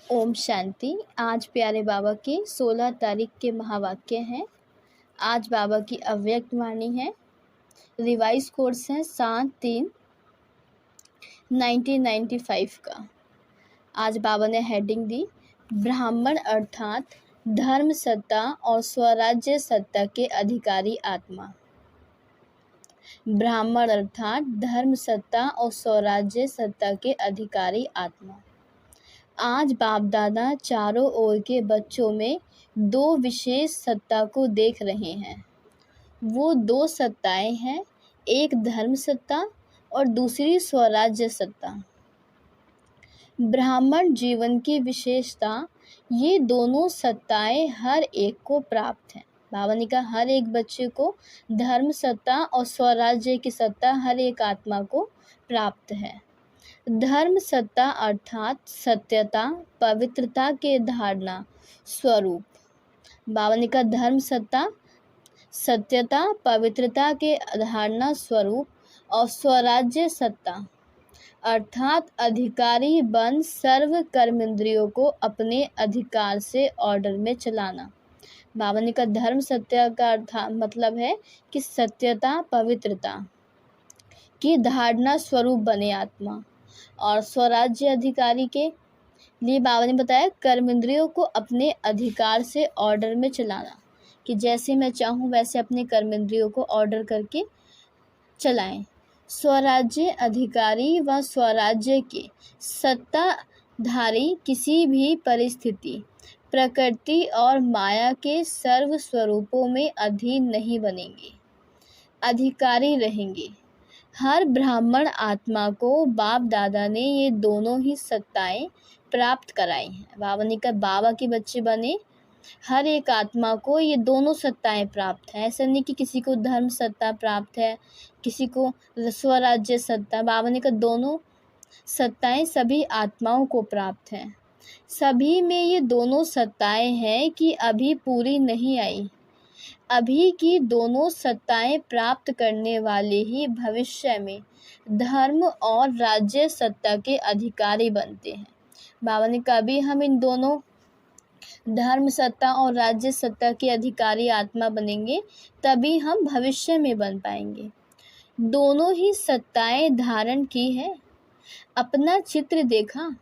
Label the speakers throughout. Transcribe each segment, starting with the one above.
Speaker 1: ओम शांति। आज प्यारे बाबा के 16 तारीख के महावाक्य हैं। आज बाबा की अव्यक्त वाणी है। रिवाइज कोर्स है 7/3/1995 का। आज बाबा ने हेडिंग दी ब्राह्मण अर्थात धर्म सत्ता और स्वराज्य सत्ता के अधिकारी आत्मा। ब्राह्मण अर्थात धर्म सत्ता और स्वराज्य सत्ता के अधिकारी आत्मा। आज बाप दादा चारों ओर के बच्चों में दो विशेष सत्ता को देख रहे हैं। वो दो सत्ताएं हैं, एक धर्म सत्ता और दूसरी स्वराज्य सत्ता। ब्राह्मण जीवन की विशेषता, ये दोनों सत्ताएं हर एक को प्राप्त हैं। बाबा ने कहा हर एक बच्चे को धर्म सत्ता और स्वराज्य की सत्ता हर एक आत्मा को प्राप्त है। धर्म सत्ता अर्थात सत्यता पवित्रता के धारणा स्वरूप। बाबा ने कहा धर्म सत्ता सत्यता पवित्रता के धारणा स्वरूप और स्वराज्य सत्ता अर्थात अधिकारी बन सर्व कर्मेंद्रियों को अपने अधिकार से ऑर्डर में चलाना। बाबा ने कहा धर्म सत्य का अर्थ मतलब है कि सत्यता पवित्रता की धारणा स्वरूप बने आत्मा। और स्वराज्य अधिकारी के लिए बाबा ने बताया कर्मेंद्रियों को अपने अधिकार से ऑर्डर में चलाना, कि जैसे मैं चाहूँ वैसे अपने कर्मेंद्रियों को ऑर्डर करके चलाएं। स्वराज्य अधिकारी व स्वराज्य के सत्ताधारी किसी भी परिस्थिति प्रकृति और माया के सर्व स्वरूपों में अधीन नहीं बनेंगे, अधिकारी रहेंगे। हर ब्राह्मण आत्मा को बाप दादा ने ये दोनों ही सत्ताएं प्राप्त कराई हैं। बाबा ने कहा बाबा के बच्चे बने, हर एक आत्मा को ये दोनों सत्ताएं प्राप्त हैं। ऐसा नहीं कि किसी को धर्म सत्ता प्राप्त है, किसी को स्वराज्य सत्ता। बाबा ने कहा दोनों सत्ताएं सभी आत्माओं को प्राप्त हैं। सभी में ये दोनों सत्ताएं हैं कि अभी पूरी नहीं आई। अभी की दोनों सत्ताएं प्राप्त करने वाले ही भविष्य में धर्म और राज्य सत्ता के अधिकारी बनते हैं। बाबा ने कहा अभी हम इन दोनों धर्म सत्ता और राज्य सत्ता के अधिकारी आत्मा बनेंगे, तभी हम भविष्य में बन पाएंगे। दोनों ही सत्ताएं धारण की है। अपना चित्र देखा,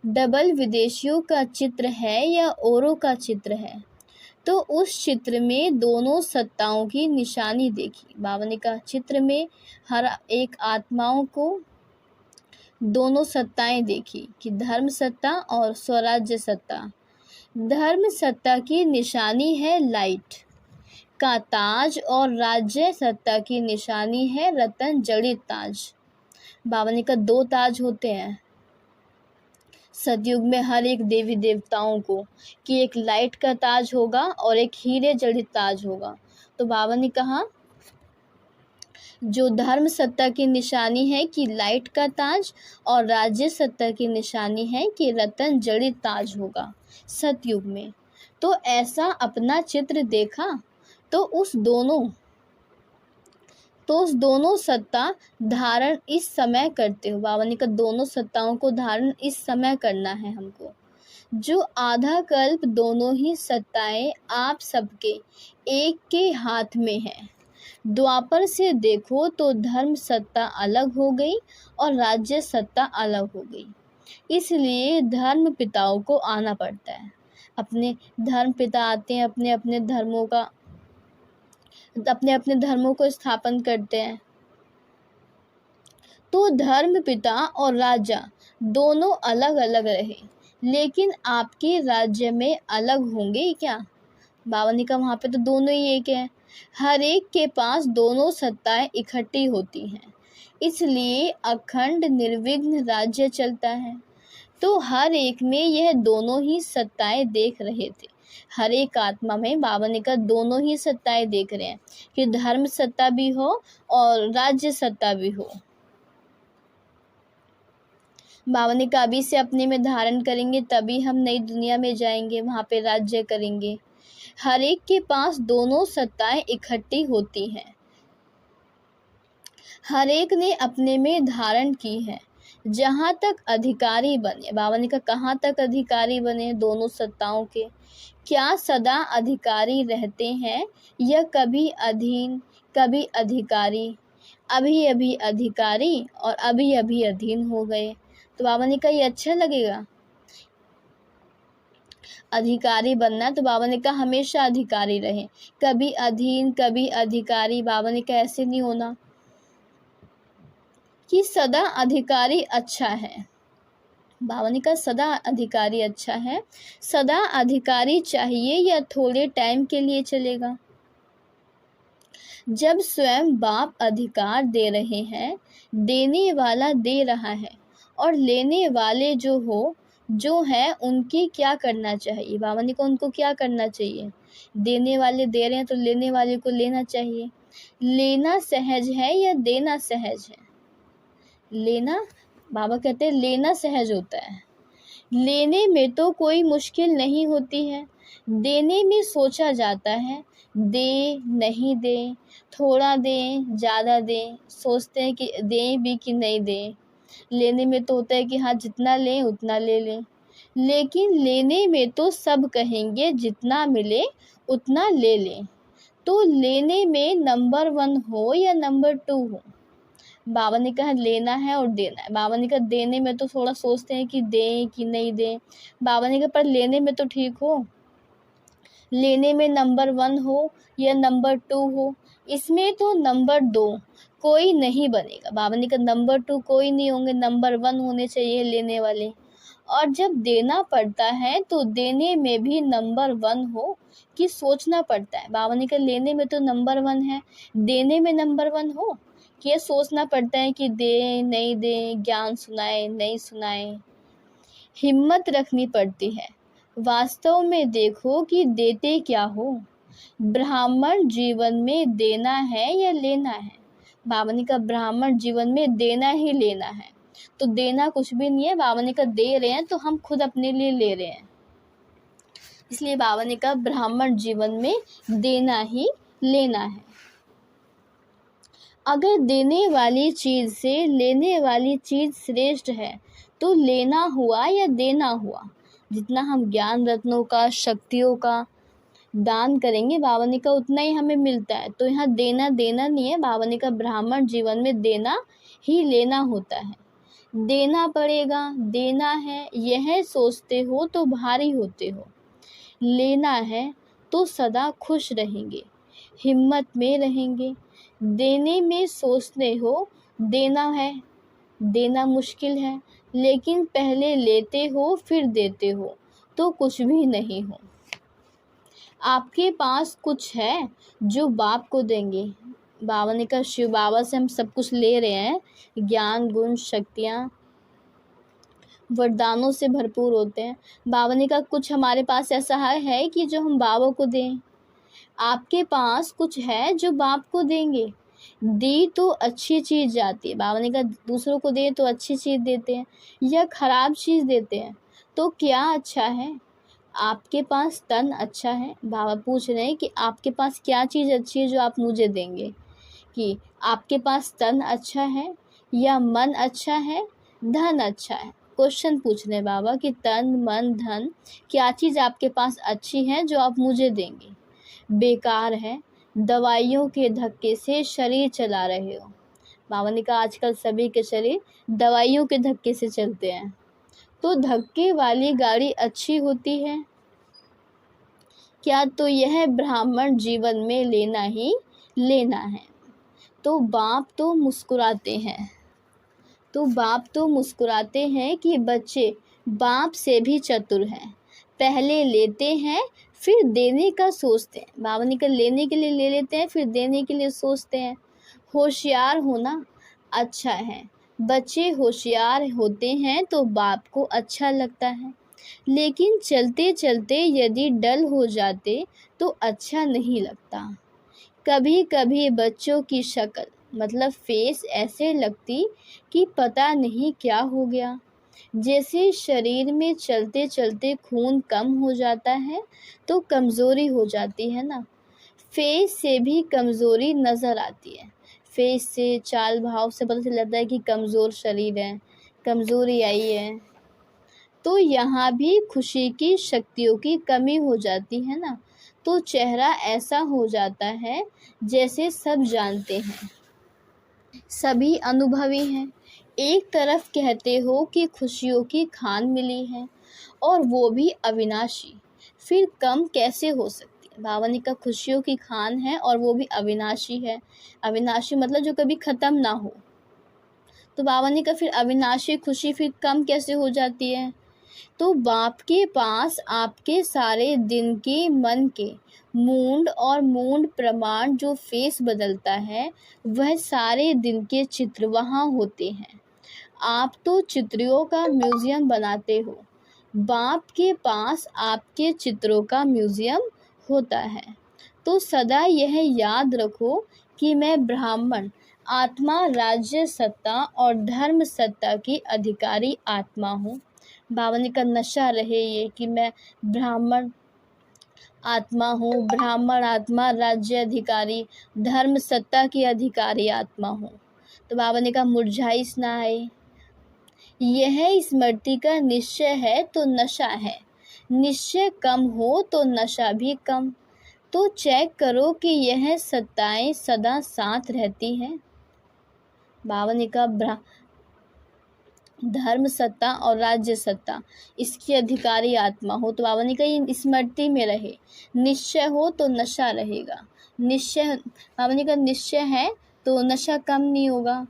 Speaker 1: डबल विदेशियों का चित्र है या औरों का चित्र है, तो उस चित्र में दोनों सत्ताओं की निशानी देखी। बाबा ने कहा चित्र में हर एक आत्माओं को दोनों सत्ताएं देखी कि धर्म सत्ता और स्वराज्य सत्ता। धर्म सत्ता की निशानी है लाइट का ताज और राज्य सत्ता की निशानी है रतन जड़ित ताज। बाबा ने कहा दो ताज होते हैं सतयुग में हर एक देवी देवताओं को, कि एक लाइट का ताज होगा और एक हीरे जड़ित ताज होगा। तो बाबा ने कहा जो धर्म सत्ता की निशानी है कि लाइट का ताज, और राज्य सत्ता की निशानी है कि रतन जड़ित ताज होगा सतयुग में। तो ऐसा अपना चित्र देखा तो उस दोनों सत्ता धारण इस समय करते हो। बाबा ने कहा दोनों सत्ताओं को धारण इस समय करना है हमको। जो आधा कल्प दोनों ही सत्ताएं आप सबके एक के हाथ में है। द्वापर से देखो तो धर्म सत्ता अलग हो गई और राज्य सत्ता अलग हो गई। इसलिए धर्म पिताओं को आना पड़ता है। अपने धर्म पिता आते हैं, अपने अपने धर्मों को स्थापन करते हैं। तो धर्म पिता और राजा दोनों अलग अलग रहे, लेकिन आपके राज्य में अलग होंगे क्या? बाबा ने कहा वहाँ पे तो दोनों ही एक हैं। हर एक के पास दोनों सत्ताएं इकट्ठी होती हैं, इसलिए अखंड निर्विघ्न राज्य चलता है। तो हर एक में यह दोनों ही सत्ताएं देख रहे थे। हर एक आत्मा में बाबा ने कहा दोनों ही सत्ताएं देख रहे हैं कि धर्म सत्ता भी हो और राज्य सत्ता भी हो। बाबा ने कहा अभी से अपने में धारण करेंगे तभी हम नई दुनिया में जाएंगे, वहाँ पे राज्य करेंगे। हर एक के पास दोनों सत्ताएं इकट्ठी होती हैं, हर एक ने अपने में धारण की है। जहाँ तक अधिकारी बने, बाबा ने कहा कहाँ तक अधिकारी बने दोनों सत्ताओं के, क्या सदा अधिकारी रहते हैं या कभी अधीन कभी अधिकारी, अभी अभी अधिकारी और अभी अभी अधीन हो गए। तो बाबा ने कहा ये अच्छा लगेगा, अधिकारी बनना है तो बाबा ने कहा हमेशा अधिकारी रहे, कभी अधीन कभी अधिकारी। बाबा ने कहा ऐसे नहीं होना कि सदा अधिकारी अच्छा है। बाबा ने कहा सदा अधिकारी अच्छा है, सदा अधिकारी चाहिए या थोड़े टाइम के लिए चलेगा। जब स्वयं बाप अधिकार दे रहे हैं, देने वाला दे रहा है और लेने वाले जो है उनकी क्या करना चाहिए। बाबा ने कहा उनको क्या करना चाहिए, देने वाले दे रहे हैं तो लेने वाले को लेना चाहिए। लेना सहज है या देना सहज है? लेना, बाबा कहते हैं लेना सहज होता है, लेने में तो कोई मुश्किल नहीं होती है, देने में सोचा जाता है, दे नहीं दे, थोड़ा दें ज़्यादा दें, सोचते हैं कि दें भी कि नहीं दें। लेने में तो होता है कि हाँ जितना लें उतना ले लें, लेकिन लेने में तो सब कहेंगे जितना मिले उतना ले लें। तो लेने में नंबर 1 हो या नंबर 2 हो? बाबा ने कहा लेना है और देना है। बाबा ने कहा देने में तो थोड़ा सोचते हैं कि दें कि नहीं दें। बाबा ने कहा पर लेने में तो ठीक हो, लेने में नंबर 1 हो या नंबर 2 हो, इसमें तो नंबर 2 कोई नहीं बनेगा। बाबा ने कहा नंबर 2 कोई नहीं होंगे, नंबर 1 होने चाहिए लेने वाले। और जब देना पड़ता है तो देने में भी नंबर 1 हो कि सोचना पड़ता है। बाबा ने कहा लेने में तो नंबर 1 है, देने में नंबर 1 हो कि ये सोचना पड़ता है कि दें नहीं दें, ज्ञान सुनाए नहीं सुनाए, हिम्मत रखनी पड़ती है। वास्तव में देखो कि देते क्या हो। ब्राह्मण जीवन में देना है या लेना है? बाबा ने कहा ब्राह्मण जीवन में देना ही लेना है, तो देना कुछ भी नहीं है। बाबा ने कहा दे रहे हैं तो हम खुद अपने लिए ले रहे हैं, इसलिए बाबा ने कहा ब्राह्मण जीवन में देना ही लेना है। अगर देने वाली चीज से लेने वाली चीज श्रेष्ठ है तो लेना हुआ या देना हुआ? जितना हम ज्ञान रत्नों का, शक्तियों का दान करेंगे, बाबा ने कहा उतना ही हमें मिलता है। तो यहाँ देना देना नहीं है, बाबा ने कहा ब्राह्मण जीवन में देना ही लेना होता है। देना पड़ेगा, देना है, यह सोचते हो तो भारी होते हो। लेना है तो सदा खुश रहेंगे, हिम्मत में रहेंगे। देने में सोचते हो, देना है, देना मुश्किल है, लेकिन पहले लेते हो फिर देते हो तो कुछ भी नहीं हो। आपके पास कुछ है जो बाप को देंगे। बाबा ने कहा शिव बाबा से हम सब कुछ ले रहे हैं, ज्ञान गुण शक्तियाँ वरदानों से भरपूर होते हैं। बाबा ने कहा कुछ हमारे पास ऐसा है कि जो हम बाबा को दें। आपके पास कुछ है जो बाप को देंगे, दी तो अच्छी चीज़ जाती है। बाबा ने कहा दूसरों को दे तो अच्छी चीज़ देते हैं या खराब चीज़ देते हैं, तो क्या अच्छा है? आपके पास तन अच्छा है। बाबा पूछ रहे हैं कि आपके पास क्या चीज़ अच्छी है जो आप मुझे देंगे, कि आपके पास तन अच्छा है या मन अच्छा है, धन अच्छा है। क्वेश्चन पूछ रहे हैं बाबा कि तन मन धन क्या चीज़ आपके पास अच्छी है जो आप मुझे देंगे? बेकार है, दवाइयों के धक्के से शरीर चला रहे हो। बाबा ने कहा आजकल सभी के शरीर दवाइयों के धक्के से चलते हैं, तो धक्के वाली गाड़ी अच्छी होती है क्या? तो यह ब्राह्मण जीवन में लेना ही लेना है। तो बाप तो मुस्कुराते हैं कि बच्चे बाप से भी चतुर हैं, पहले लेते हैं फिर देने का सोचते हैं। बाबा ने कहा लेने के लिए ले लेते हैं फिर देने के लिए सोचते हैं। होशियार होना अच्छा है, बच्चे होशियार होते हैं तो बाप को अच्छा लगता है, लेकिन चलते चलते यदि डल हो जाते तो अच्छा नहीं लगता। कभी कभी बच्चों की शक्ल मतलब फेस ऐसे लगती कि पता नहीं क्या हो गया, जैसे शरीर में चलते चलते खून कम हो जाता है तो कमज़ोरी हो जाती है ना, फेस से भी कमज़ोरी नज़र आती है। फेस से, चाल भाव से पता चल जाता है कि कमज़ोर शरीर है, कमज़ोरी आई है, तो यहाँ भी खुशी की शक्तियों की कमी हो जाती है ना, तो चेहरा ऐसा हो जाता है जैसे सब जानते हैं, सभी अनुभवी हैं। एक तरफ कहते हो कि खुशियों की खान मिली है और वो भी अविनाशी, फिर कम कैसे हो सकती है। भावनी का खुशियों की खान है और वो भी अविनाशी है। अविनाशी मतलब जो कभी ख़त्म ना हो, तो भावनी का फिर अविनाशी खुशी फिर कम कैसे हो जाती है। तो बाप के पास आपके सारे दिन के मन के मूड और मूड प्रमाण जो फेस बदलता है, वह सारे दिन के चित्र वहाँ होते हैं। आप तो चित्रियों का म्यूजियम बनाते हो, बाप के पास आपके चित्रों का म्यूजियम होता है। तो सदा यह याद रखो कि मैं ब्राह्मण आत्मा, राज्य सत्ता और धर्म सत्ता की अधिकारी आत्मा हूँ। भावना का नशा रहे ये कि मैं ब्राह्मण आत्मा हूँ, ब्राह्मण आत्मा, राज्य अधिकारी, धर्म सत्ता की अधिकारी आत्मा हूँ। तो भावना का मुरझाइश ना आए। यह स्मृति का निश्चय है तो नशा है, निश्चय कम हो तो नशा भी कम। तो चेक करो कि यह सत्ताएं सदा साथ रहती हैं। भावना का धर्म सत्ता और राज्य सत्ता इसकी अधिकारी आत्मा हो, तो भावना का ये स्मृति में रहे। निश्चय हो तो नशा रहेगा, निश्चय भावना का निश्चय है तो नशा कम नहीं होगा।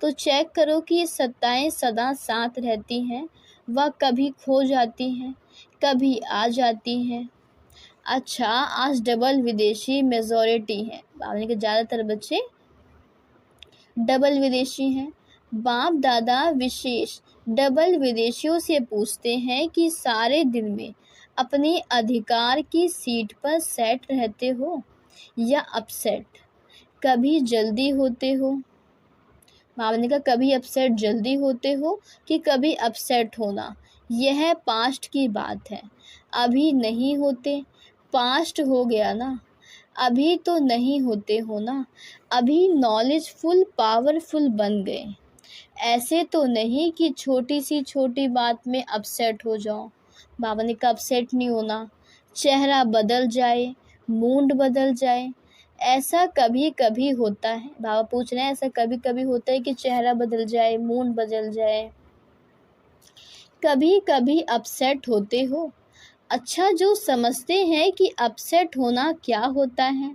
Speaker 1: तो चेक करो कि ये सत्ताएं सदा साथ रहती हैं, वह कभी खो जाती हैं, कभी आ जाती हैं। अच्छा, आज डबल विदेशी मेजॉरिटी है, भावना के ज़्यादातर बच्चे डबल विदेशी हैं। बाप दादा विशेष डबल विदेशियों से पूछते हैं कि सारे दिन में अपने अधिकार की सीट पर सेट रहते हो या अपसेट, कभी जल्दी होते हो। भावना का कभी अपसेट जल्दी होते हो कि कभी अपसेट होना, यह पास्ट की बात है, अभी नहीं होते। पास्ट हो गया ना, अभी तो नहीं होते हो ना, अभी नॉलेजफुल पावरफुल बन गए। ऐसे तो नहीं कि छोटी सी छोटी बात में अपसेट हो जाओ। भावना का अपसेट नहीं होना, चेहरा बदल जाए, मूड बदल जाए, ऐसा कभी कभी होता है। बाबा पूछ रहे हैं ऐसा कभी कभी होता है कि चेहरा बदल जाए, मूड बदल जाए, कभी कभी अपसेट होते हो। अच्छा, जो समझते हैं कि अपसेट होना क्या होता है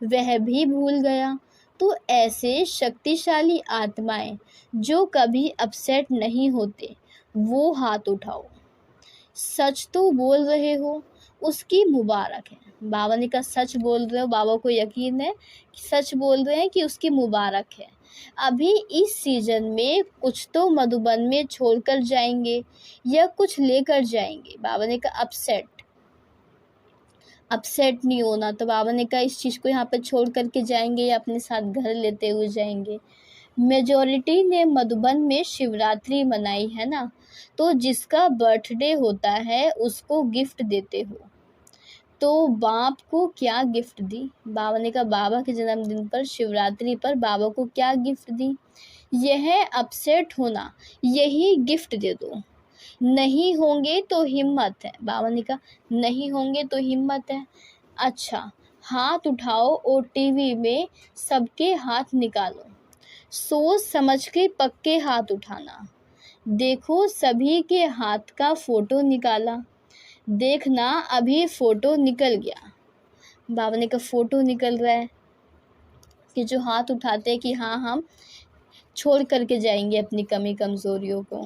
Speaker 1: वह भी भूल गया। तो ऐसे शक्तिशाली आत्माएं जो कभी अपसेट नहीं होते, वो हाथ उठाओ। सच तो बोल रहे हो, उसकी मुबारक है। बाबा ने कहा सच बोल रहे हो, बाबा को यकीन है कि सच बोल रहे हैं कि उसकी मुबारक है। अभी इस सीजन में कुछ तो मधुबन में छोड़कर जाएंगे या कुछ लेकर जाएंगे। बाबा ने कहा अपसेट नहीं होना, तो बाबा ने कहा इस चीज़ को यहाँ पर छोड़ करके जाएंगे या अपने साथ घर लेते हुए जाएंगे। मेजॉरिटी ने मधुबन में शिवरात्रि मनाई है ना, तो जिसका बर्थडे होता है उसको गिफ्ट देते हो। तो बाप को क्या गिफ्ट दी? बाबा ने कहा बाबा के जन्मदिन पर शिवरात्रि पर बाबा को क्या गिफ्ट दी? यह अपसेट होना, यही गिफ्ट दे दो। नहीं होंगे तो हिम्मत है। बाबा ने कहा नहीं होंगे तो हिम्मत है। अच्छा, हाथ उठाओ और टीवी में सबके हाथ निकालो। सोच समझ के पक्के हाथ उठाना। देखो सभी के हाथ का फोटो निकाला, देखना अभी फोटो निकल गया। बाबा ने कहा फोटो निकल रहा है कि जो हाथ उठाते हैं कि हाँ हम छोड़ करके जाएंगे अपनी कमी कमज़ोरियों को।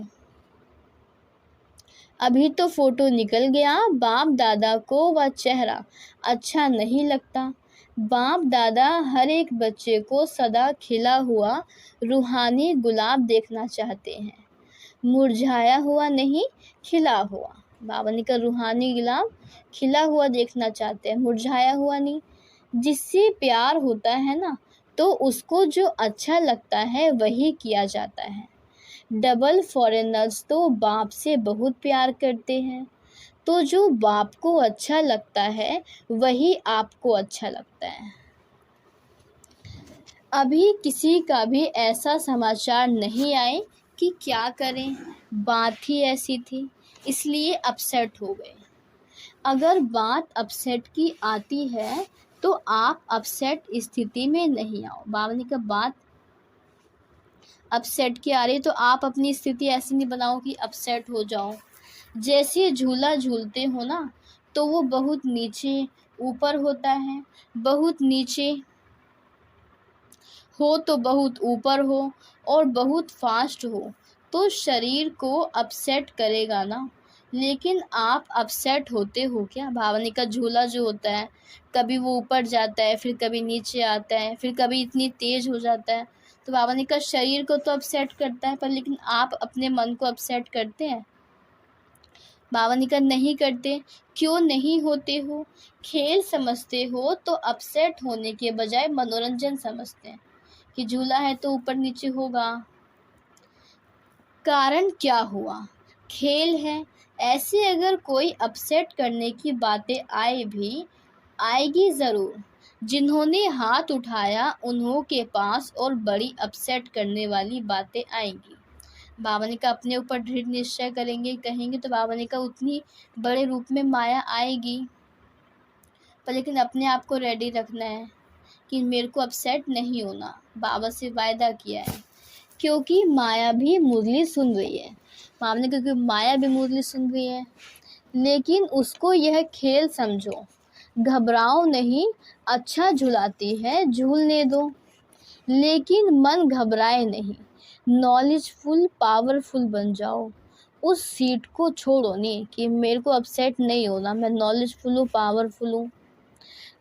Speaker 1: अभी तो फोटो निकल गया। बाप दादा को वह चेहरा अच्छा नहीं लगता। बाप दादा हर एक बच्चे को सदा खिला हुआ रूहानी गुलाब देखना चाहते हैं, मुरझाया हुआ नहीं, खिला हुआ। बाबा ने कहा रूहानी गुलाब खिला हुआ देखना चाहते हैं, मुरझाया हुआ नहीं। जिससे प्यार होता है ना, तो उसको जो अच्छा लगता है वही किया जाता है। डबल फॉरेनर्स तो बाप से बहुत प्यार करते हैं, तो जो बाप को अच्छा लगता है वही आपको अच्छा लगता है। अभी किसी का भी ऐसा समाचार नहीं आए कि क्या करें, बात ही ऐसी थी, इसलिए अपसेट हो गए। अगर बात अपसेट की आती है तो आप अपसेट स्थिति में नहीं आओ। बाबा ने कहा बात अपसेट की आ रही तो आप अपनी स्थिति ऐसी नहीं बनाओ कि अपसेट हो जाओ। जैसे झूला झूलते हो ना, तो वो बहुत नीचे ऊपर होता है, बहुत नीचे हो तो बहुत ऊपर हो, और बहुत फास्ट हो तो शरीर को अपसेट करेगा ना। लेकिन आप अपसेट होते हो क्या? भावना का झूला जो होता है, कभी वो ऊपर जाता है, फिर कभी नीचे आता है, फिर कभी इतनी तेज हो जाता है। तो भावना का शरीर को तो अपसेट करता है, पर लेकिन आप अपने मन को अपसेट करते हैं? भावनिका नहीं करते। क्यों नहीं होते हो? खेल समझते हो तो अपसेट होने के बजाय मनोरंजन समझते हैं कि झूला है तो ऊपर नीचे होगा। कारण क्या हुआ? खेल है। ऐसे अगर कोई अपसेट करने की बातें आए भी, आएगी ज़रूर। जिन्होंने हाथ उठाया उन्हों के पास और बड़ी अपसेट करने वाली बातें आएंगी। भावना का अपने ऊपर दृढ़ निश्चय करेंगे, कहेंगे तो भावना का उतनी बड़े रूप में माया आएगी। पर लेकिन अपने आप को रेडी रखना है कि मेरे को अपसेट नहीं होना। बाबा से वायदा किया है, क्योंकि माया भी मुरली सुन रही है। भावना क्योंकि माया भी मुरली सुन रही है, लेकिन उसको यह खेल समझो, घबराओ नहीं, अच्छा झुलाती है, झूलने दो। लेकिन मन घबराए नहीं, नॉलेजफुल पावरफुल बन जाओ। उस सीट को छोड़ो नहीं कि मेरे को अपसेट नहीं होना, मैं नॉलेजफुल हूँ, पावरफुल हूँ।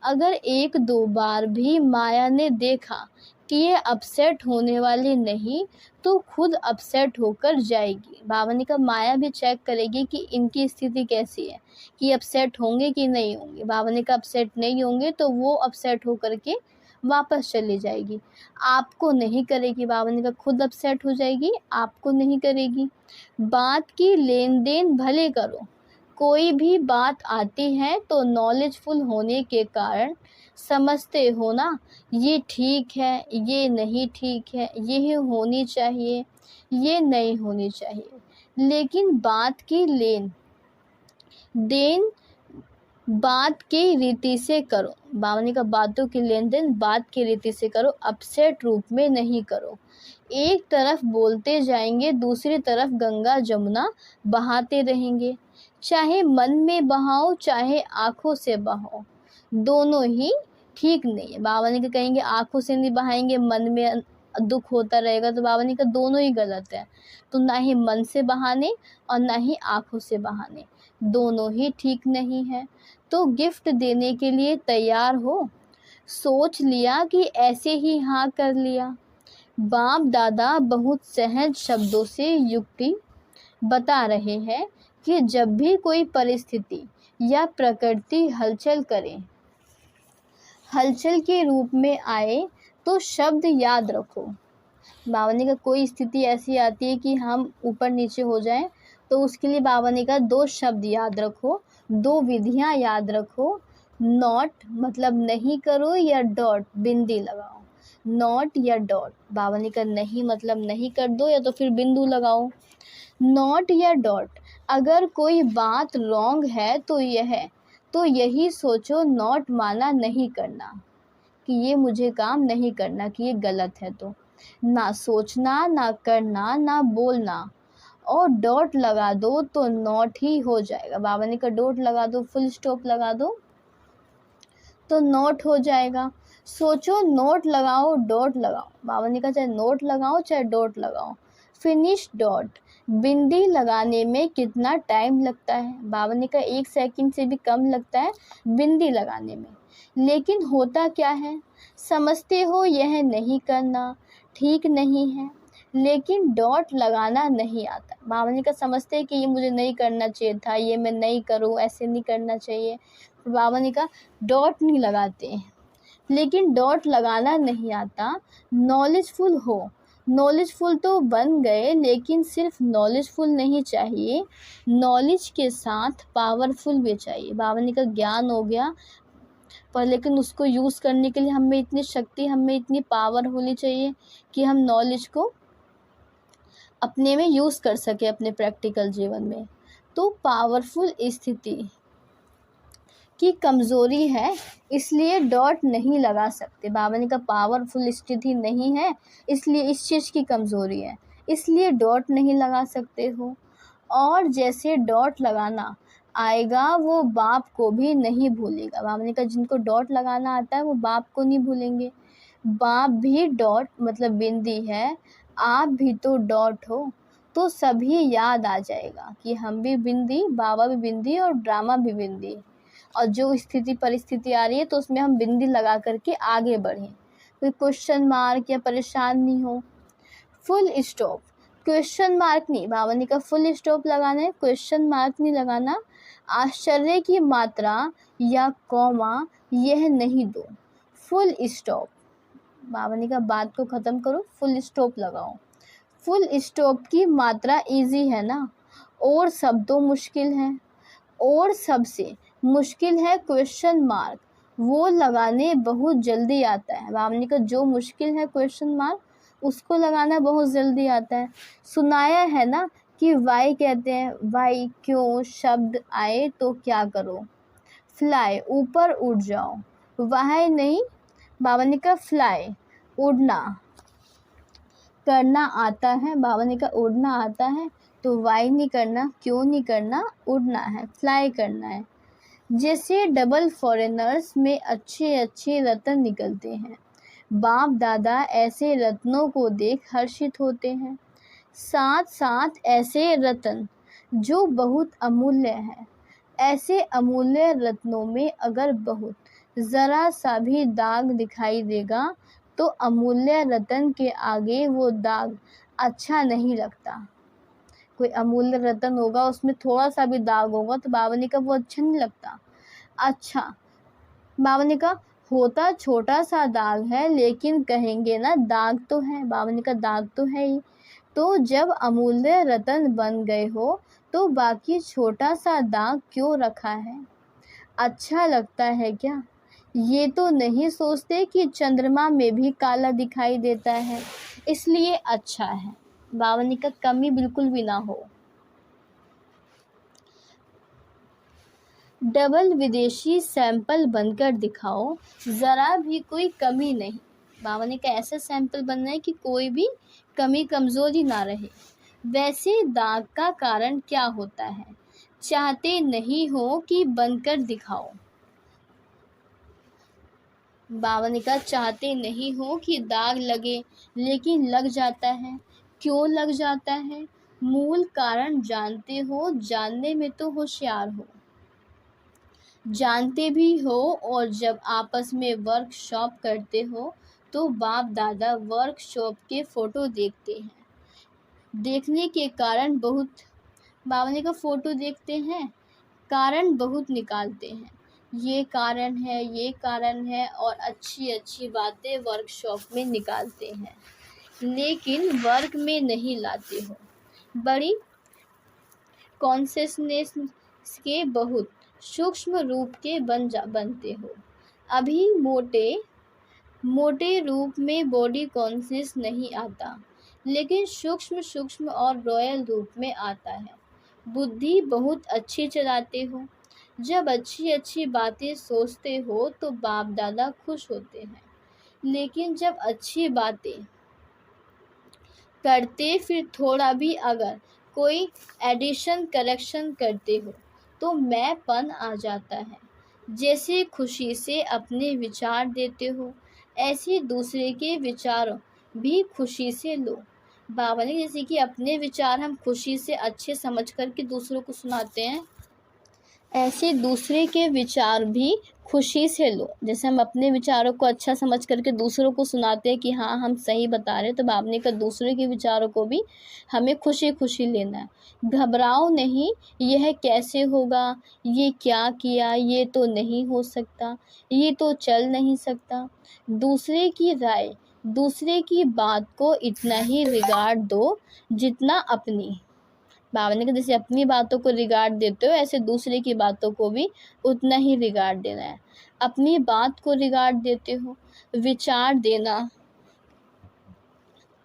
Speaker 1: अगर एक दो बार भी माया ने देखा कि ये अपसेट होने वाली नहीं, तो खुद अपसेट होकर जाएगी। भावनी का माया भी चेक करेगी कि इनकी स्थिति कैसी है, कि अपसेट होंगे कि नहीं होंगे। भावनी का अपसेट नहीं होंगे तो वो अपसेट होकर के वापस चली जाएगी, आपको नहीं करेगी। भावनी का खुद अपसेट हो जाएगी, आपको नहीं करेगी। बात की लेन देन भले करो, कोई भी बात आती है तो नॉलेजफुल होने के कारण समझते हो ना, ये ठीक है, ये नहीं ठीक है, ये होनी चाहिए, ये नहीं होनी चाहिए। लेकिन बात की लेन देन बात की रीति से करो। भावनी का बातों की लेन देन बात की रीति से करो, अपसेट रूप में नहीं करो। एक तरफ बोलते जाएंगे, दूसरी तरफ गंगा जमुना बहाते रहेंगे। चाहे मन में बहाओ, चाहे आंखों से बहाओ, दोनों ही ठीक नहीं है। भावनी का कहेंगे आंखों से नहीं बहाएंगे, मन में दुख होता रहेगा, तो भावनी का दोनों ही गलत है। तो ना ही मन से बहाने और ना ही आंखों से बहाने, दोनों ही ठीक नहीं है। तो गिफ्ट देने के लिए तैयार हो? सोच लिया कि ऐसे ही हाँ कर लिया? बाप दादा बहुत सहज शब्दों से युक्ति बता रहे हैं कि जब भी कोई परिस्थिति या प्रकृति हलचल करे, हलचल के रूप में आए, तो शब्द याद रखो। भावनी का कोई स्थिति ऐसी आती है कि हम ऊपर नीचे हो जाएं, तो उसके लिए भावनी का दो शब्द याद रखो, दो विधियां याद रखो। नॉट मतलब नहीं करो, या डॉट बिंदी लगाओ। नॉट या डॉट, भावनी का नहीं मतलब नहीं कर दो, या तो फिर बिंदु लगाओ। नॉट या डॉट, अगर कोई बात रॉन्ग है तो यही सोचो, नॉट माना नहीं करना, कि ये मुझे काम नहीं करना, कि ये गलत है। तो ना सोचना, ना करना, ना बोलना, और डॉट लगा दो तो नॉट ही हो जाएगा। बाबा ने कहा डॉट लगा दो, फुल स्टॉप लगा दो तो नोट हो जाएगा। सोचो, नोट लगाओ, डॉट लगाओ। बाबा ने कहा चाहे नोट लगाओ चाहे डॉट लगाओ। फिनिश डॉट, बिंदी लगाने में कितना टाइम लगता है? बाबा ने कहा 1 सेकंड से भी कम लगता है बिंदी लगाने में। लेकिन होता क्या है, समझते हो यह नहीं करना ठीक नहीं है, लेकिन डॉट लगाना नहीं आता। बाबा ने कहा समझते हैं कि ये मुझे नहीं करना चाहिए था, ये मैं नहीं करूँ, ऐसे नहीं करना चाहिए। बाबा ने कहा डॉट नहीं लगाते हैं, लेकिन डॉट लगाना नहीं आता। नॉलेजफुल हो, नॉलेजफुल तो बन गए, लेकिन सिर्फ नॉलेजफुल नहीं चाहिए, नॉलेज के साथ पावरफुल भी चाहिए। बाबा ने कहा ज्ञान हो गया, पर लेकिन उसको यूज़ करने के लिए हमें इतनी शक्ति, हमें इतनी पावर होनी चाहिए कि हम नॉलेज को अपने में यूज़ कर सके अपने प्रैक्टिकल जीवन में। तो पावरफुल स्थिति की कमज़ोरी है, इसलिए डॉट नहीं लगा सकते। बाबा ने कहा पावरफुल स्थिति नहीं है, इसलिए इस चीज़ की कमज़ोरी है, इसलिए डॉट नहीं लगा सकते हो। और जैसे डॉट लगाना आएगा वो बाप को भी नहीं भूलेगा। बाबा ने कहा जिनको डॉट लगाना आता है वो बाप को नहीं भूलेंगे। बाप भी डॉट मतलब बिंदी है, आप भी तो डॉट हो, तो सभी याद आ जाएगा कि हम भी बिंदी, बाबा भी बिंदी और ड्रामा भी बिंदी। और जो स्थिति परिस्थिति आ रही है तो उसमें हम बिंदी लगा करके आगे बढ़ें, कोई क्वेश्चन मार्क या परेशान नहीं हो। फुल स्टॉप, क्वेश्चन मार्क नहीं, बाबा ने कहा फुल स्टॉप लगाना है, क्वेश्चन मार्क नहीं लगाना। आश्चर्य की मात्रा या कॉमा यह नहीं दो, फुल स्टॉप। बाबा ने कहा बात को ख़त्म करो, फुल स्टॉप लगाओ। फुल स्टॉप की मात्रा इजी है ना, और शब्दों मुश्किल है, और सबसे मुश्किल है क्वेश्चन मार्क, वो लगाने बहुत जल्दी आता है। बाबा ने कहा जो मुश्किल है क्वेश्चन मार्क उसको लगाना बहुत जल्दी आता है। सुनाया है ना कि वाई कहते हैं, वाई क्यों शब्द आए तो क्या करो, फ्लाई ऊपर उड़ जाओ, वाई नहीं, बाबा ने कहा फ्लाई उड़ना करना आता है। बाबा ने कहा उड़ना आता है तो वाई नहीं करना, क्यों नहीं करना, उड़ना है, फ्लाई करना है। जैसे डबल फॉरेनर्स में अच्छे अच्छे रत्न निकलते हैं, बाप दादा ऐसे रत्नों को देख हर्षित होते हैं। साथ साथ ऐसे रत्न जो बहुत अमूल्य हैं, ऐसे अमूल्य रत्नों में अगर बहुत ज़रा सा भी दाग दिखाई देगा तो अमूल्य रत्न के आगे वो दाग अच्छा नहीं लगता। कोई अमूल्य रत्न होगा उसमें थोड़ा सा भी दाग होगा तो बाबा ने कहा वो अच्छा नहीं लगता। अच्छा, बाबा ने कहा होता छोटा सा दाग है लेकिन कहेंगे ना दाग तो है, बाबा ने कहा दाग तो है ही, तो जब अमूल्य रत्न बन गए हो तो बाकी छोटा सा दाग क्यों रखा है, अच्छा लगता है क्या? ये तो नहीं सोचते कि चंद्रमा में भी काला दिखाई देता है इसलिए अच्छा है। बाबा ने कहा कमी बिल्कुल भी ना हो। डबल विदेशी सैंपल बनकर दिखाओ, ज़रा भी कोई कमी नहीं। बाबा ने कहा ऐसा सैंपल बनना है कि कोई भी कमी कमज़ोरी ना रहे। वैसे दाग का कारण क्या होता है, चाहते नहीं हो कि बनकर दिखाओ। बाबा ने कहा चाहते नहीं हो कि दाग लगे लेकिन लग जाता है, क्यों लग जाता है, मूल कारण जानते हो, जानने में तो होशियार हो, जानते भी हो। और जब आपस में वर्कशॉप करते हो तो बाप दादा वर्कशॉप के फ़ोटो देखते हैं, देखने के कारण बहुत, बाबा ने कहा फ़ोटो देखते हैं, कारण बहुत निकालते हैं, ये कारण है, ये कारण है, और अच्छी अच्छी बातें वर्कशॉप में निकालते हैं लेकिन वर्क में नहीं लाते हो। बड़ी कॉन्शियसनेस के बहुत सूक्ष्म रूप के बनते हो। अभी मोटे रूप में बॉडी कॉन्शियस नहीं आता लेकिन सूक्ष्म सूक्ष्म और रॉयल रूप में आता है। बुद्धि बहुत अच्छी चलाते हो, जब अच्छी अच्छी बातें सोचते हो तो बाप दादा खुश होते हैं, लेकिन जब अच्छी बातें करते फिर थोड़ा भी अगर कोई एडिशन करेक्शन करते हो तो मैंपन आ जाता है। जैसे खुशी से अपने विचार देते हो ऐसे दूसरे के विचार भी खुशी से लो। बाबा ने जैसे कि अपने विचार हम खुशी से अच्छे समझ करके दूसरों को सुनाते हैं, ऐसे दूसरे के विचार भी खुशी से लो। जैसे हम अपने विचारों को अच्छा समझ करके दूसरों को सुनाते हैं कि हाँ हम सही बता रहे हैं, तो बाबा ने कहा दूसरे के विचारों को भी हमें खुशी खुशी लेना है। घबराओ नहीं, यह कैसे होगा, ये क्या किया, ये तो नहीं हो सकता, ये तो चल नहीं सकता। दूसरे की राय, दूसरे की बात को इतना ही रिगार्ड दो जितना अपनी। बाबा ने कहा जैसे अपनी बातों को रिगार्ड देते हो ऐसे दूसरे की बातों को भी उतना ही रिगार्ड देना है। अपनी बात को रिगार्ड देते हो, विचार देना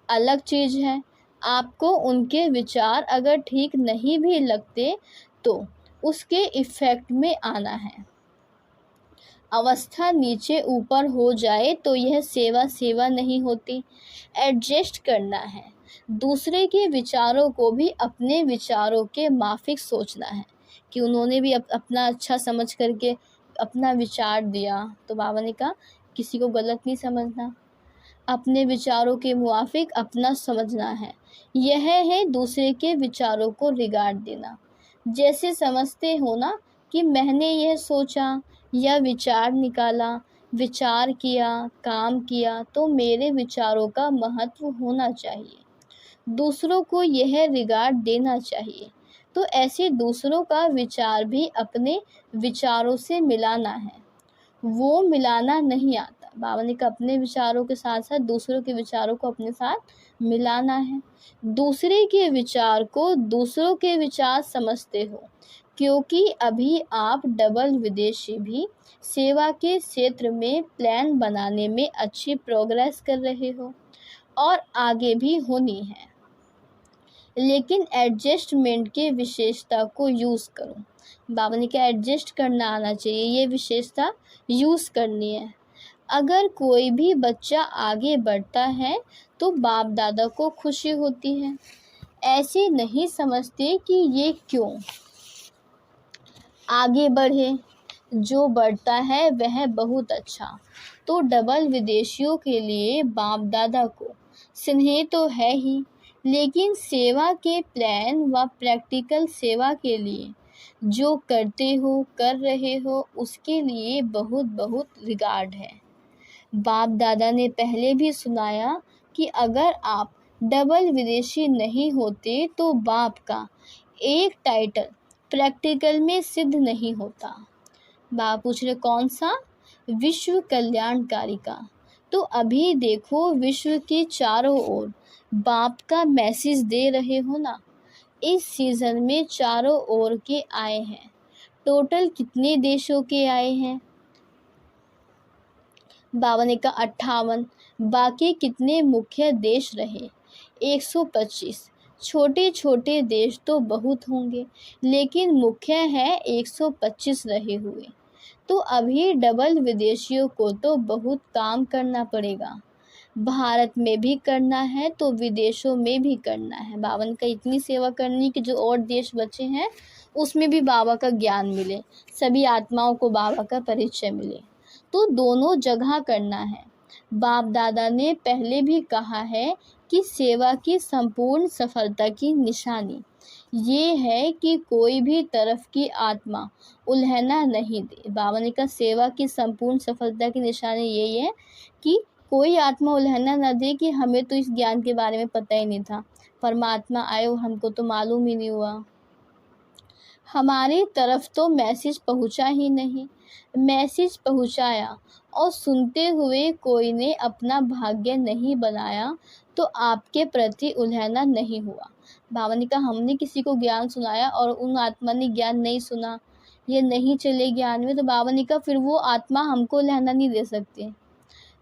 Speaker 1: अलग चीज़ है, आपको उनके विचार अगर ठीक नहीं भी लगते तो उसके इफ़ेक्ट में आना है। अवस्था नीचे ऊपर हो जाए तो यह सेवा नहीं होती। एडजस्ट करना है। दूसरे के विचारों को भी अपने विचारों के माफिक सोचना है कि उन्होंने भी अपना अच्छा समझ करके अपना विचार दिया, तो बाबा ने कहा किसी को गलत नहीं समझना, अपने विचारों के मुआफिक अपना समझना है। यह है दूसरे के विचारों को रिगार्ड देना। जैसे समझते हो ना कि मैंने यह सोचा या विचार निकाला, विचार किया, काम किया, तो मेरे विचारों का महत्व होना चाहिए, दूसरों को यह रिगार्ड देना चाहिए। तो ऐसे दूसरों का विचार भी अपने विचारों से मिलाना है, वो मिलाना नहीं आता। बाबा ने कहा अपने विचारों के साथ साथ दूसरों के विचारों को अपने साथ मिलाना है। दूसरे के विचार को दूसरों के विचार समझते हो, क्योंकि अभी आप डबल विदेशी भी सेवा के क्षेत्र में प्लान बनाने में अच्छी प्रोग्रेस कर रहे हो और आगे भी होनी है, लेकिन एडजस्टमेंट के विशेषता को यूज़ करो। बाबा ने कहा एडजस्ट करना आना चाहिए, ये विशेषता यूज़ करनी है। अगर कोई भी बच्चा आगे बढ़ता है तो बाप दादा को खुशी होती है, ऐसे नहीं समझते कि ये क्यों आगे बढ़े, जो बढ़ता है वह बहुत अच्छा। तो डबल विदेशियों के लिए बाप दादा को स्नेह तो है ही, लेकिन सेवा के प्लान व प्रैक्टिकल सेवा के लिए जो करते हो कर रहे हो उसके लिए बहुत बहुत रिगार्ड है। बाप दादा ने पहले भी सुनाया कि अगर आप डबल विदेशी नहीं होते तो बाप का एक टाइटल प्रैक्टिकल में सिद्ध नहीं होता। बाप पूछ रहे कौन सा? विश्व कल्याणकारी का। तो अभी देखो विश्व के चारों ओर बाप का मैसेज दे रहे हो ना। इस सीज़न में चारों ओर के आए हैं। टोटल कितने देशों के आए हैं? बाबा ने कहा 58। बाकी कितने मुख्य देश रहे? 125। छोटे छोटे देश तो बहुत होंगे, लेकिन मुख्य है 125 रहे हुए। तो अभी डबल विदेशियों को तो बहुत काम करना पड़ेगा। भारत में भी करना है तो विदेशों में भी करना है। बाबा ने कहा इतनी सेवा करनी कि जो और देश बचे हैं उसमें भी बाबा का ज्ञान मिले, सभी आत्माओं को बाबा का परिचय मिले। तो दोनों जगह करना है। बाप दादा ने पहले भी कहा है कि सेवा की संपूर्ण सफलता की निशानी ये है कि कोई भी तरफ की आत्मा उल्हना नहीं दे। बाबा ने कहा सेवा की संपूर्ण सफलता की निशानी यही है कि कोई आत्मा उल्हना न दे कि हमें तो इस ज्ञान के बारे में पता ही नहीं था, परमात्मा आए और हमको तो मालूम ही नहीं हुआ, हमारी तरफ तो मैसेज पहुंचा ही नहीं। मैसेज पहुंचाया और सुनते हुए कोई ने अपना भाग्य नहीं बनाया तो आपके प्रति उल्हना नहीं हुआ। बाबा ने कहा हमने किसी को ज्ञान सुनाया और उन आत्मा ने ज्ञान नहीं सुना, ये नहीं चले ज्ञान में, तो बाबा ने कहा फिर वो आत्मा हमको उल्हना नहीं दे सकती।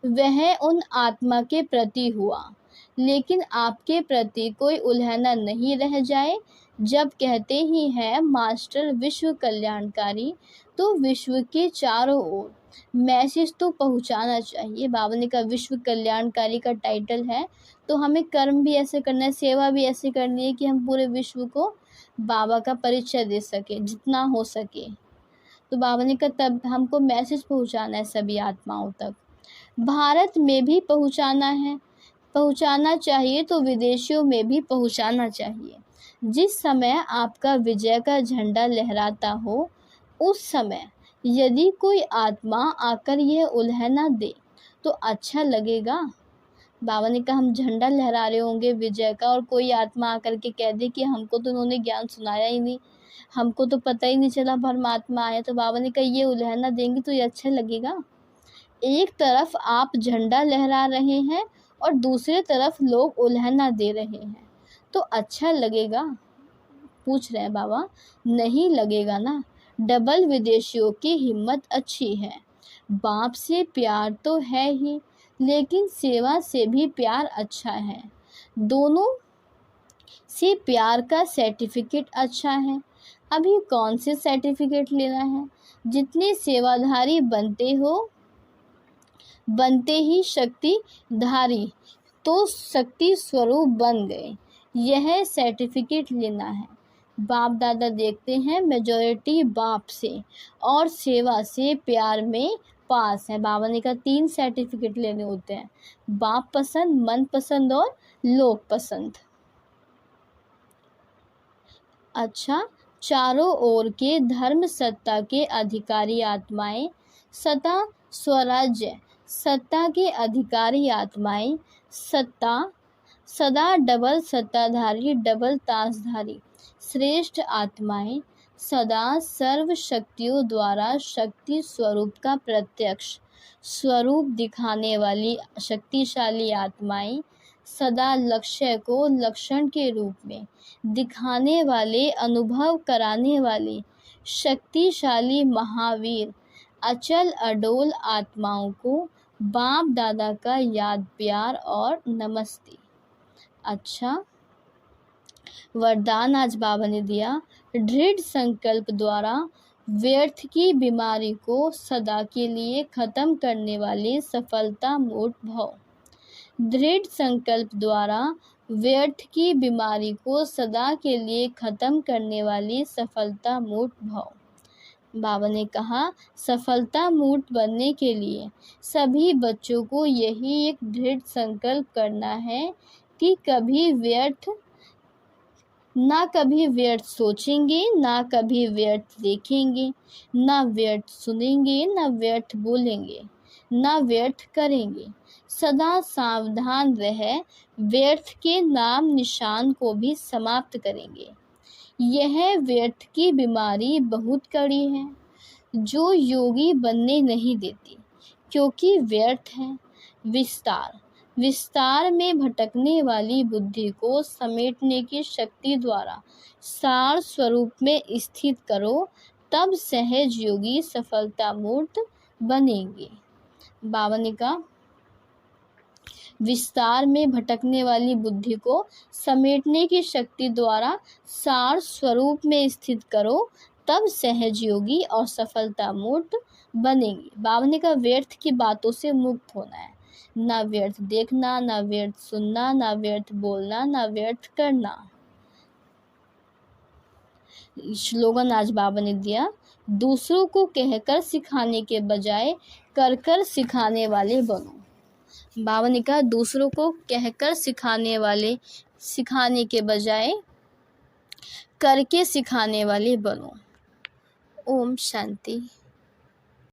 Speaker 1: वह उन आत्मा के प्रति हुआ, लेकिन आपके प्रति कोई उल्हना नहीं रह जाए। जब कहते ही हैं मास्टर विश्व कल्याणकारी, तो विश्व के चारों ओर मैसेज तो पहुंचाना चाहिए। बाबा ने कहा विश्व कल्याणकारी का टाइटल है तो हमें कर्म भी ऐसे करना है, सेवा भी ऐसे करनी है कि हम पूरे विश्व को बाबा का परिचय दे सके जितना हो सके। तो बाबा ने कहा तब हमको मैसेज पहुंचाना है सभी आत्माओं तक। भारत में भी पहुंचाना चाहिए तो विदेशियों में भी पहुंचाना चाहिए। जिस समय आपका विजय का झंडा लहराता हो उस समय यदि कोई आत्मा आकर यह उल्हना दे तो अच्छा लगेगा। बाबा ने कहा हम झंडा लहरा रहे होंगे विजय का और कोई आत्मा आकर के कह दे कि हमको तो उन्होंने ज्ञान सुनाया ही नहीं, हमको तो पता ही नहीं चला परमात्मा आए, तो बाबा ने कहा ये उल्हना देंगे तो ये अच्छा लगेगा। एक तरफ आप झंडा लहरा रहे हैं और दूसरे तरफ लोग उल्हना दे रहे हैं, तो अच्छा लगेगा? पूछ रहे हैं बाबा। नहीं लगेगा ना। डबल विदेशियों की हिम्मत अच्छी है, बाप से प्यार तो है ही, लेकिन सेवा से भी प्यार अच्छा है। दोनों से प्यार का सर्टिफिकेट अच्छा है। अभी कौन से सर्टिफिकेट लेना है? जितने सेवाधारी बनते ही शक्तिधारी तो शक्ति स्वरूप बन गए, यह सर्टिफिकेट लेना है। बाप दादा देखते हैं मेजॉरिटी बाप से और सेवा से प्यार में पास है। बाबा ने कहा 3 सर्टिफिकेट लेने होते हैं, बाप पसंद, मन पसंद और लोक पसंद। अच्छा, चारों ओर के धर्म सत्ता के अधिकारी आत्माएं, सत्ता स्वराज्य सत्ता के अधिकारी आत्माएं, सदा डबल सत्ताधारी डबल तासधारी श्रेष्ठ आत्माएं, सदा सर्व शक्तियों द्वारा शक्ति स्वरूप का प्रत्यक्ष स्वरूप दिखाने वाली शक्तिशाली आत्माएं, सदा लक्ष्य को लक्षण के रूप में दिखाने वाले अनुभव कराने वाले शक्तिशाली महावीर अचल अडोल आत्माओं को बाप दादा का याद प्यार और नमस्ते। अच्छा, वरदान आज बाबा ने दिया, दृढ़ संकल्प द्वारा व्यर्थ की बीमारी को सदा के लिए खत्म करने वाले सफलता मूर्त भव। दृढ़ संकल्प द्वारा व्यर्थ की बीमारी को सदा के लिए खत्म करने वाली सफलता मूर्त भव। बाबा ने कहा सफलता मूर्त बनने के लिए सभी बच्चों को यही एक दृढ़ संकल्प करना है कि ना कभी व्यर्थ सोचेंगे, ना कभी व्यर्थ देखेंगे, ना व्यर्थ सुनेंगे, ना व्यर्थ बोलेंगे, ना व्यर्थ करेंगे। सदा सावधान रह व्यर्थ के नाम निशान को भी समाप्त करेंगे। यह व्यर्थ की बीमारी बहुत कड़ी है जो योगी बनने नहीं देती, क्योंकि व्यर्थ है। विस्तार में भटकने वाली बुद्धि को समेटने की शक्ति द्वारा सार स्वरूप में स्थित करो, तब सहज योगी सफलता मूर्त बनेंगे। बाबा ने कहा विस्तार में भटकने वाली बुद्धि को समेटने की शक्ति द्वारा सार स्वरूप में स्थित करो, तब सहज योगी और सफलता मूर्त बनेंगे। बाबा ने कहा व्यर्थ की बातों से मुक्त होना है, ना व्यर्थ देखना, ना व्यर्थ सुनना, ना व्यर्थ बोलना, ना व्यर्थ करना। स्लोगन आज बाबा ने दिया, दूसरों को कहकर सिखाने के बजाय कर कर सिखाने वाले बनो। बाबा ने कहा दूसरों को कहकर सिखाने के बजाय करके सिखाने वाले बनो। ओम शांति।